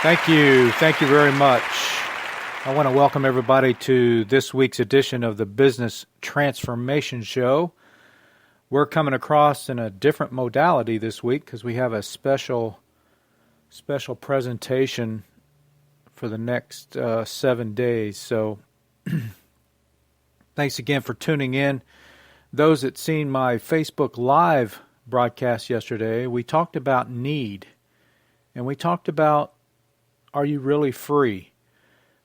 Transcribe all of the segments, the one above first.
Thank you. Thank you very much. I want to welcome everybody to this week's edition of the Business Transformation Show. We're coming across in a different modality this week because we have a special presentation for the next 7 days. So thanks again for tuning in. Those that seen my Facebook Live broadcast yesterday, we talked about need. And we talked about, are you really free?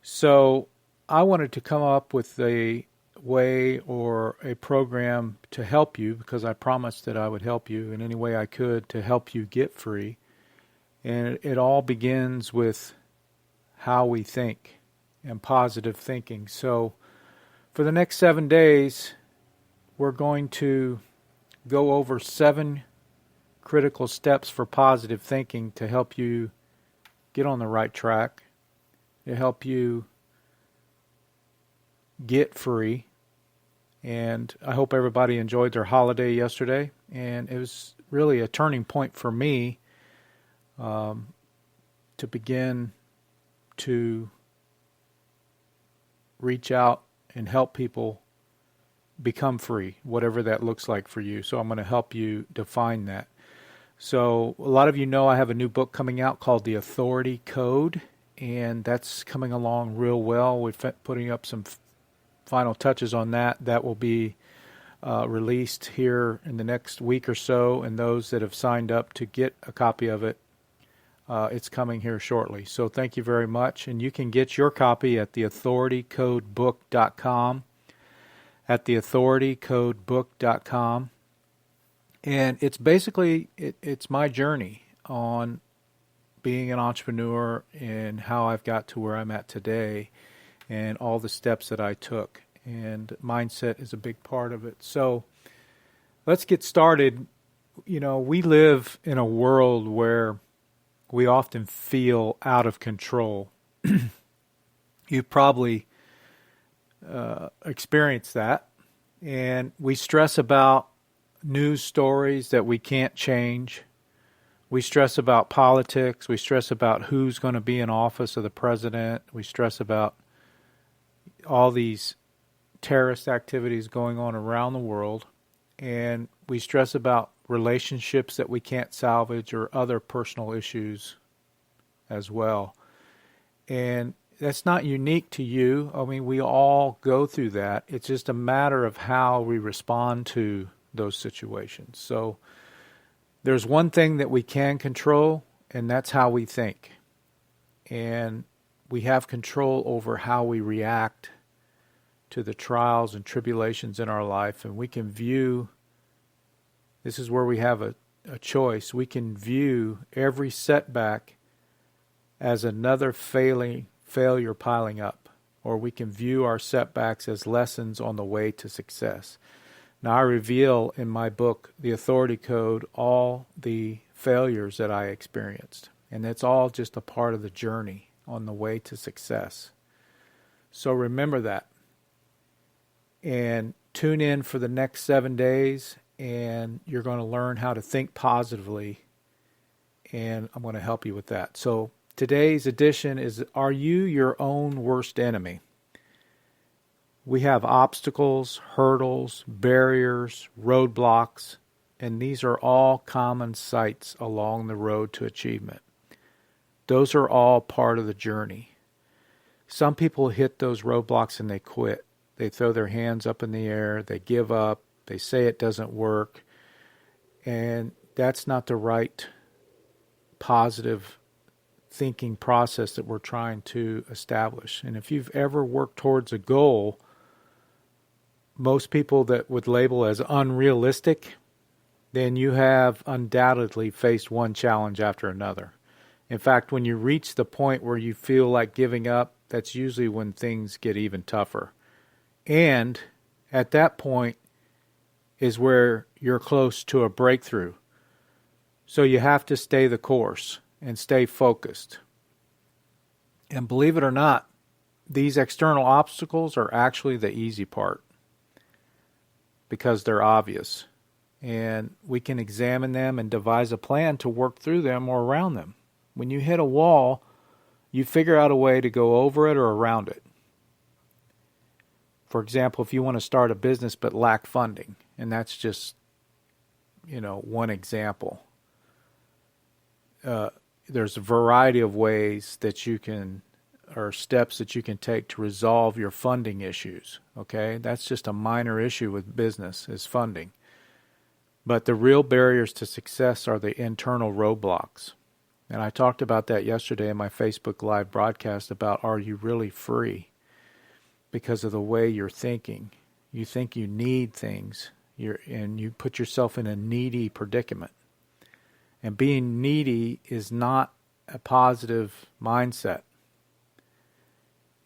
So I wanted to come up with a way or a program to help you, because I promised that I would help you in any way I could to help you get free. And it all begins with how we think and positive thinking. So for the next 7 days, we're going to go over 7 critical steps for positive thinking to help you get on the right track, to help you get free. And I hope everybody enjoyed their holiday yesterday. And it was really a turning point for me to begin to reach out and help people become free, whatever that looks like for you. So I'm going to help you define that. So a lot of you know I have a new book coming out called The Authority Code, and that's coming along real well. We're putting up some final touches on that. That will be released here in the next week or so, and those that have signed up to get a copy of it, it's coming here shortly. So thank you very much, and you can get your copy at theauthoricodebook.com, at theauthoricodebook.com. And it's basically, it's my journey on being an entrepreneur and how I've got to where I'm at today and all the steps that I took. And mindset is a big part of it. So let's get started. You know, we live in a world where we often feel out of control. You probably experienced that. And we stress about news stories that we can't change. We stress about politics. We stress about who's going to be in office of the president. We stress about all these terrorist activities going on around the world. And we stress about relationships that we can't salvage or other personal issues as well. And that's not unique to you. I mean, we all go through that. It's just a matter of how we respond to those situations. So there's one thing that we can control, and that's how we think. And we have control over how we react to the trials and tribulations in our life. And we can view, this is where we have a choice, we can view every setback as another failure piling up, or we can view our setbacks as lessons on the way to success. Now, I reveal in my book, The Authority Code, all the failures that I experienced. And it's all just a part of the journey on the way to success. So remember that. And tune in for the next 7 days, and you're going to learn how to think positively. And I'm going to help you with that. So today's edition is, are you your own worst enemy? We have obstacles, hurdles, barriers, roadblocks, and these are all common sights along the road to achievement. Those are all part of the journey. Some people hit those roadblocks and they quit. They throw their hands up in the air, they give up, they say it doesn't work, and that's not the right positive thinking process that we're trying to establish. And if you've ever worked towards a goal, most people that would label as unrealistic, then you have undoubtedly faced one challenge after another. In fact, when you reach the point where you feel like giving up, that's usually when things get even tougher. And at that point is where you're close to a breakthrough. So you have to stay the course and stay focused. And believe it or not, these external obstacles are actually the easy part, because they're obvious. And we can examine them and devise a plan to work through them or around them. When you hit a wall, you figure out a way to go over it or around it. For example, if you want to start a business but lack funding, and that's just, one example. There's a variety of ways that you can, or steps that you can take to resolve your funding issues. Okay, that's just a minor issue with business, is funding. But the real barriers to success are the internal roadblocks. And I talked about that yesterday in my Facebook Live broadcast about, are you really free? Because of the way you're thinking. You think you need things, and you put yourself in a needy predicament. And being needy is not a positive mindset.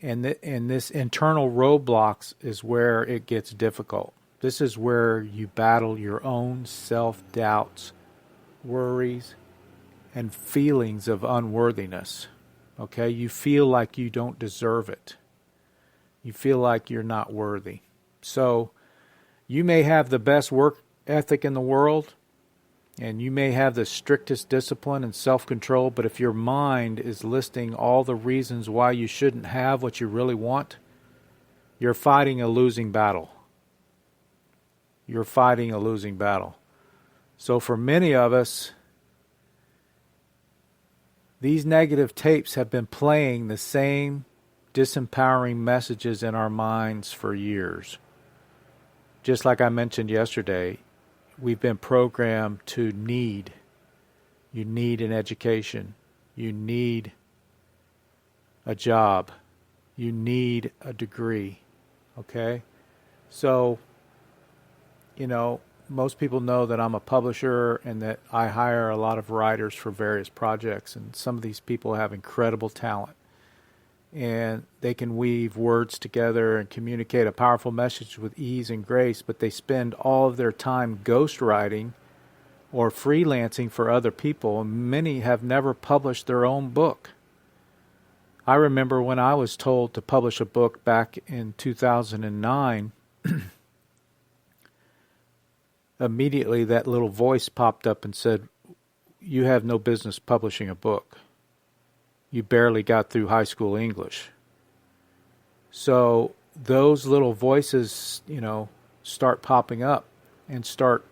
And this internal roadblocks is where it gets difficult. This is where you battle your own self-doubts, worries, and feelings of unworthiness. Okay? You feel like you don't deserve it. You feel like you're not worthy. So you may have the best work ethic in the world, and you may have the strictest discipline and self-control, but if your mind is listing all the reasons why you shouldn't have what you really want, you're fighting a losing battle. You're fighting a losing battle. So for many of us, these negative tapes have been playing the same disempowering messages in our minds for years. Just like I mentioned yesterday, we've been programmed to need. You need an education. You need a job. You need a degree. Okay? So, most people know that I'm a publisher and that I hire a lot of writers for various projects. And some of these people have incredible talent. And they can weave words together and communicate a powerful message with ease and grace, but they spend all of their time ghostwriting or freelancing for other people, and many have never published their own book. I remember when I was told to publish a book back in 2009, immediately that little voice popped up and said, "You have no business publishing a book. You barely got through high school English." So those little voices, start popping up and start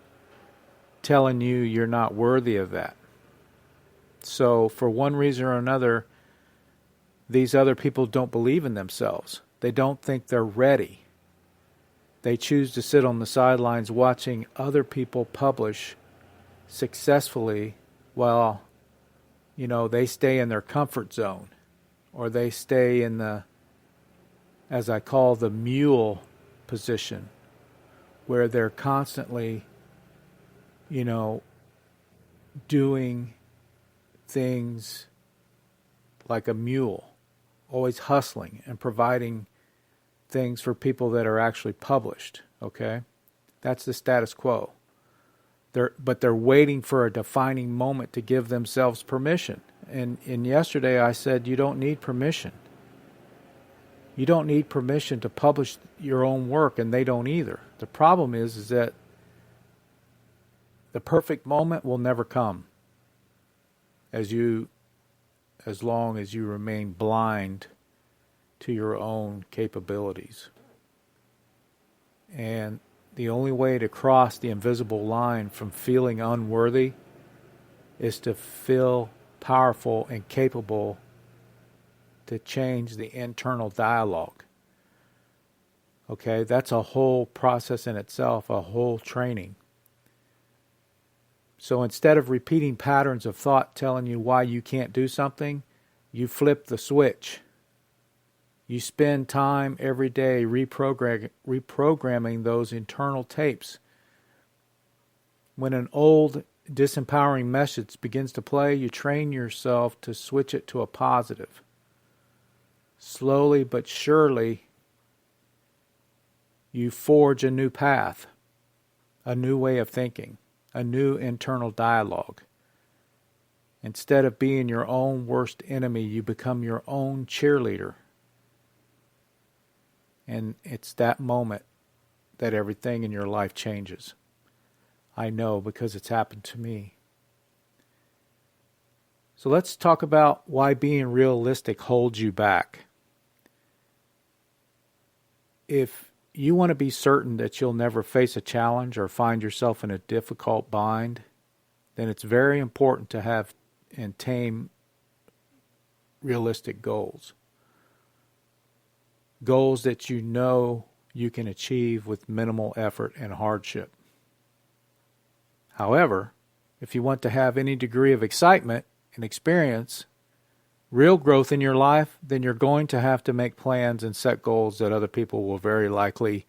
telling you you're not worthy of that. So for one reason or another, these other people don't believe in themselves. They don't think they're ready. They choose to sit on the sidelines watching other people publish successfully while they stay in their comfort zone, or they stay in the, as I call, the mule position, where they're constantly, doing things like a mule, always hustling and providing things for people that are actually published, okay? That's the status quo. But they're waiting for a defining moment to give themselves permission. And yesterday I said, you don't need permission. You don't need permission to publish your own work, and they don't either. The problem is that the perfect moment will never come as long as you remain blind to your own capabilities. And the only way to cross the invisible line from feeling unworthy is to feel powerful and capable to change the internal dialogue. Okay, that's a whole process in itself, a whole training. So instead of repeating patterns of thought telling you why you can't do something, you flip the switch. You spend time every day reprogramming those internal tapes. When an old disempowering message begins to play, you train yourself to switch it to a positive. Slowly but surely, you forge a new path, a new way of thinking, a new internal dialogue. Instead of being your own worst enemy, you become your own cheerleader. And it's that moment that everything in your life changes. I know, because it's happened to me. So let's talk about why being realistic holds you back. If you want to be certain that you'll never face a challenge or find yourself in a difficult bind, then it's very important to have and tame realistic goals. Goals that you know you can achieve with minimal effort and hardship. However, if you want to have any degree of excitement and experience real growth in your life, then you're going to have to make plans and set goals that other people will very likely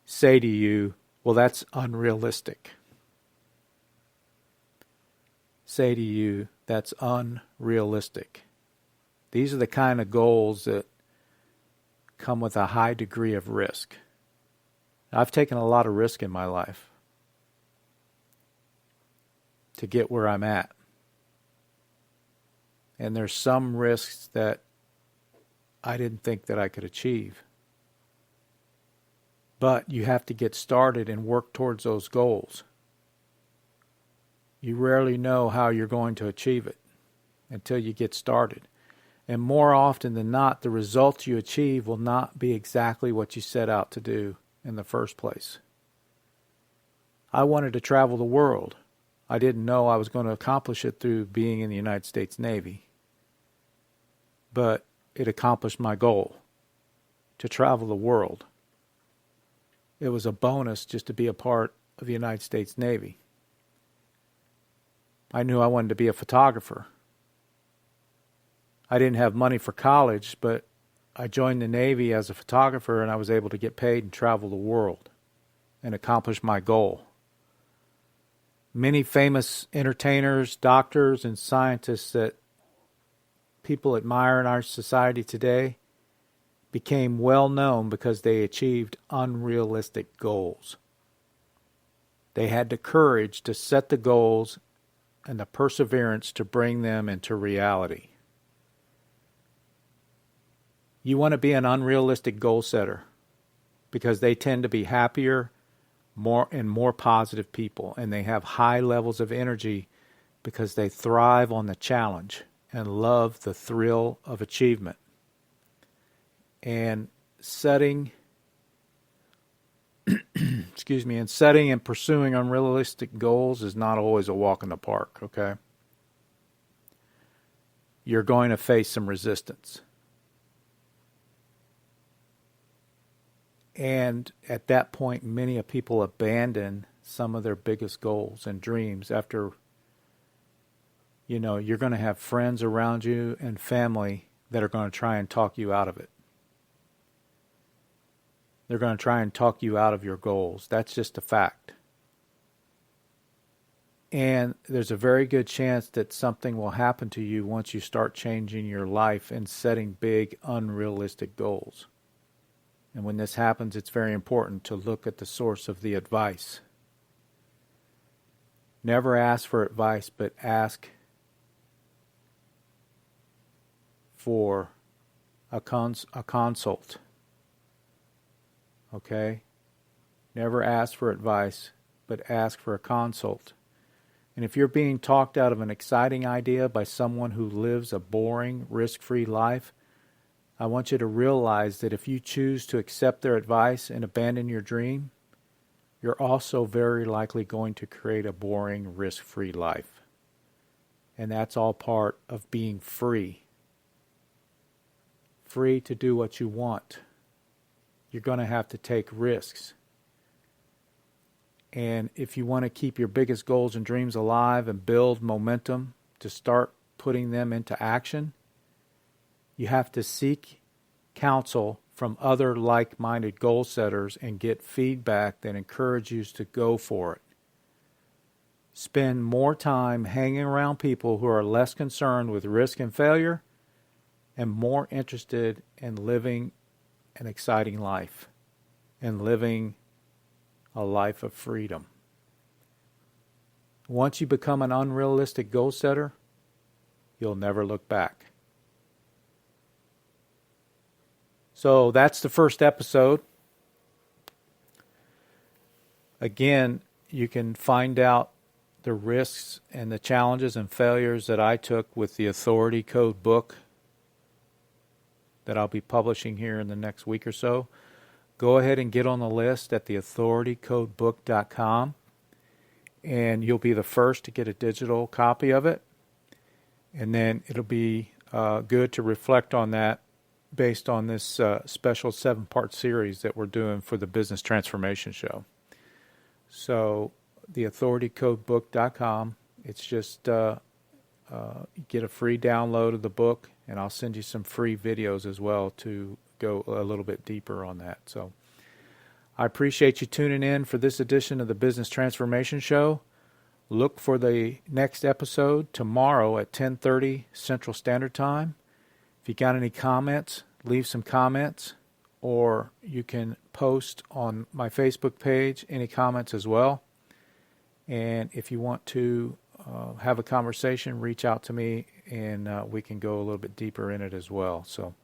say to you, well, that's unrealistic. Say to you, that's unrealistic. These are the kind of goals that come with a high degree of risk. I've taken a lot of risk in my life to get where I'm at. And there's some risks that I didn't think that I could achieve. But you have to get started and work towards those goals. You rarely know how you're going to achieve it until you get started. And more often than not, the results you achieve will not be exactly what you set out to do in the first place. I wanted to travel the world. I didn't know I was going to accomplish it through being in the United States Navy. But it accomplished my goal, to travel the world. It was a bonus just to be a part of the United States Navy. I knew I wanted to be a photographer. I didn't have money for college, but I joined the Navy as a photographer and I was able to get paid and travel the world and accomplish my goal. Many famous entertainers, doctors, and scientists that people admire in our society today became well known because they achieved unrealistic goals. They had the courage to set the goals and the perseverance to bring them into reality. You want to be an unrealistic goal setter because they tend to be happier, more positive people, and they have high levels of energy because they thrive on the challenge and love the thrill of achievement. And setting and pursuing unrealistic goals is not always a walk in the park, okay? You're going to face some resistance. And at that point, many people abandon some of their biggest goals and dreams after, you're going to have friends around you and family that are going to try and talk you out of it. They're going to try and talk you out of your goals. That's just a fact. And there's a very good chance that something will happen to you once you start changing your life and setting big, unrealistic goals. And when this happens, it's very important to look at the source of the advice. Never ask for advice, but ask for a consult. Okay? Never ask for advice, but ask for a consult. And if you're being talked out of an exciting idea by someone who lives a boring, risk-free life, I want you to realize that if you choose to accept their advice and abandon your dream, you're also very likely going to create a boring, risk-free life. And that's all part of being free. Free to do what you want. You're going to have to take risks. And if you want to keep your biggest goals and dreams alive and build momentum to start putting them into action, you have to seek counsel from other like-minded goal setters and get feedback that encourages you to go for it. Spend more time hanging around people who are less concerned with risk and failure and more interested in living an exciting life and living a life of freedom. Once you become an unrealistic goal setter, you'll never look back. So that's the first episode. Again, you can find out the risks and the challenges and failures that I took with the Authority Code book that I'll be publishing here in the next week or so, go ahead and get on the list at theauthoritycodebook.com, and you'll be the first to get a digital copy of it. And then it'll be good to reflect on that based on this special 7-part series that we're doing for the Business Transformation Show. So theauthoritycodebook.com, it's just you get a free download of the book, and I'll send you some free videos as well to go a little bit deeper on that. So I appreciate you tuning in for this edition of the Business Transformation Show. Look for the next episode tomorrow at 10:30 Central Standard Time. If you got any comments, leave some comments, or you can post on my Facebook page any comments as well. And if you want to have a conversation, reach out to me, and we can go a little bit deeper in it as well. So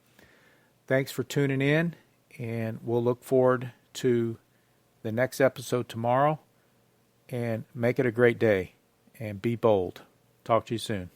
thanks for tuning in, and we'll look forward to the next episode tomorrow. And make it a great day, and be bold. Talk to you soon.